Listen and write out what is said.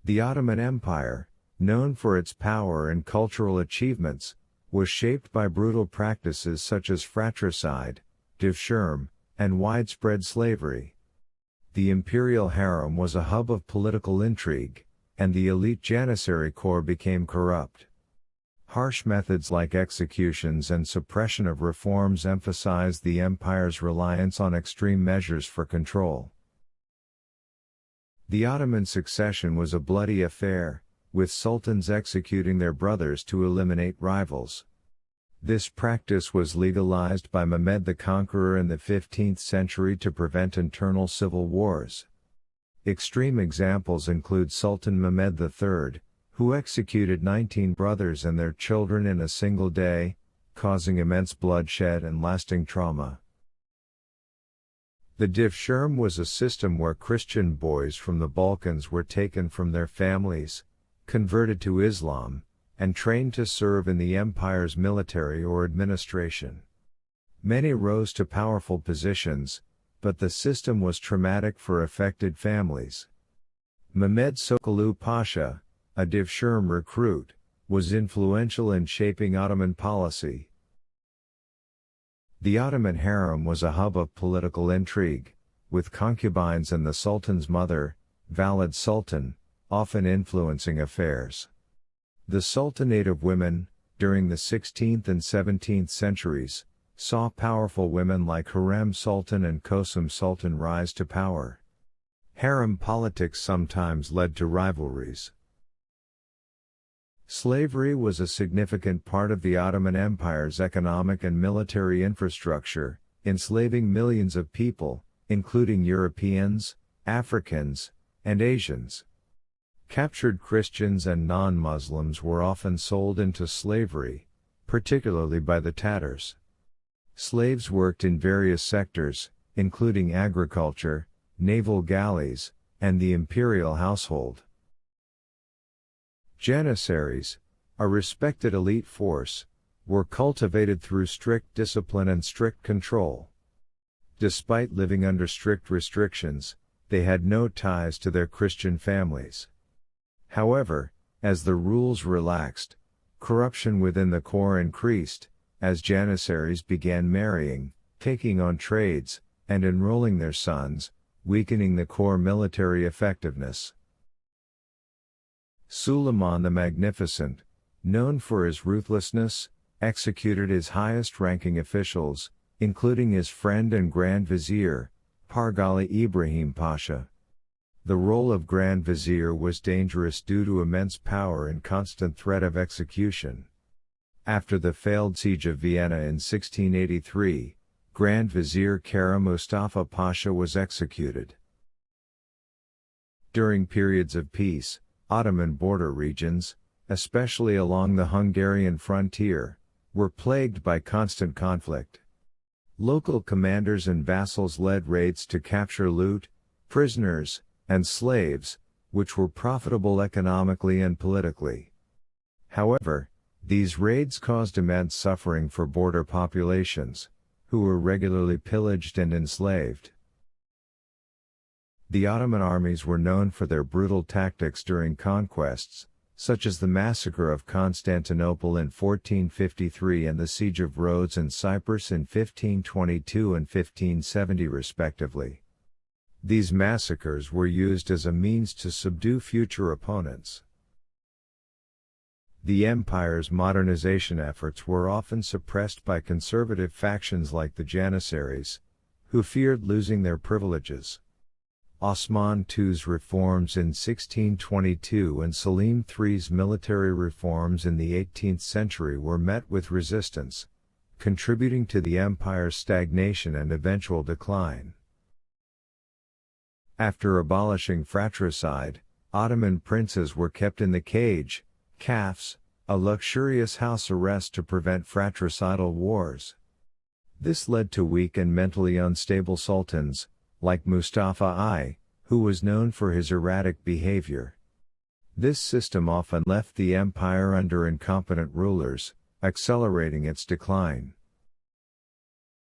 The Ottoman Empire, known for its power and cultural achievements, was shaped by brutal practices such as fratricide, devshirme, and widespread slavery. The imperial harem was a hub of political intrigue, and the elite janissary corps became corrupt. Harsh methods like executions and suppression of reforms emphasized the empire's reliance on extreme measures for control. The Ottoman succession was a bloody affair, with sultans executing their brothers to eliminate rivals. This practice was legalized by Mehmed the Conqueror in the 15th century to prevent internal civil wars. Extreme examples include Sultan Mehmed III, who executed 19 brothers and their children in a single day, causing immense bloodshed and lasting trauma. The devshirme was a system where Christian boys from the Balkans were taken from their families, converted to Islam, and trained to serve in the empire's military or administration. Many rose to powerful positions, but the system was traumatic for affected families. Mehmed Sokollu Pasha, a devshirme recruit, was influential in shaping Ottoman policy. The Ottoman harem was a hub of political intrigue, with concubines and the sultan's mother, Valid Sultan, often influencing affairs. The Sultanate of women, during the 16th and 17th centuries, saw powerful women like Hurrem Sultan and Kosum Sultan rise to power. Harem politics sometimes led to rivalries. Slavery was a significant part of the Ottoman Empire's economic and military infrastructure, enslaving millions of people, including Europeans, Africans, and Asians. Captured Christians and non-Muslims were often sold into slavery, particularly by the Tatars. Slaves worked in various sectors, including agriculture, naval galleys, and the imperial household. Janissaries, a respected elite force, were cultivated through strict discipline and strict control. Despite living under strict restrictions, they had no ties to their Christian families. However, as the rules relaxed, corruption within the corps increased, as Janissaries began marrying, taking on trades, and enrolling their sons, weakening the corps' military effectiveness. Suleiman the Magnificent, known for his ruthlessness, executed his highest-ranking officials, including his friend and Grand Vizier, Pargali Ibrahim Pasha. The role of Grand Vizier was dangerous due to immense power and constant threat of execution. After the failed siege of Vienna in 1683, Grand Vizier Kara Mustafa Pasha was executed. During periods of peace, Ottoman border regions, especially along the Hungarian frontier, were plagued by constant conflict. Local commanders and vassals led raids to capture loot, prisoners, and slaves, which were profitable economically and politically. However, these raids caused immense suffering for border populations, who were regularly pillaged and enslaved. The Ottoman armies were known for their brutal tactics during conquests, such as the massacre of Constantinople in 1453 and the siege of Rhodes and Cyprus in 1522 and 1570 respectively. These massacres were used as a means to subdue future opponents. The empire's modernization efforts were often suppressed by conservative factions like the Janissaries, who feared losing their privileges. Osman II's reforms in 1622 and Selim III's military reforms in the 18th century were met with resistance, contributing to the empire's stagnation and eventual decline. After abolishing fratricide, Ottoman princes were kept in the cage, kafs, a luxurious house arrest to prevent fratricidal wars. This led to weak and mentally unstable sultans, like Mustafa I, who was known for his erratic behavior. This system often left the empire under incompetent rulers, accelerating its decline.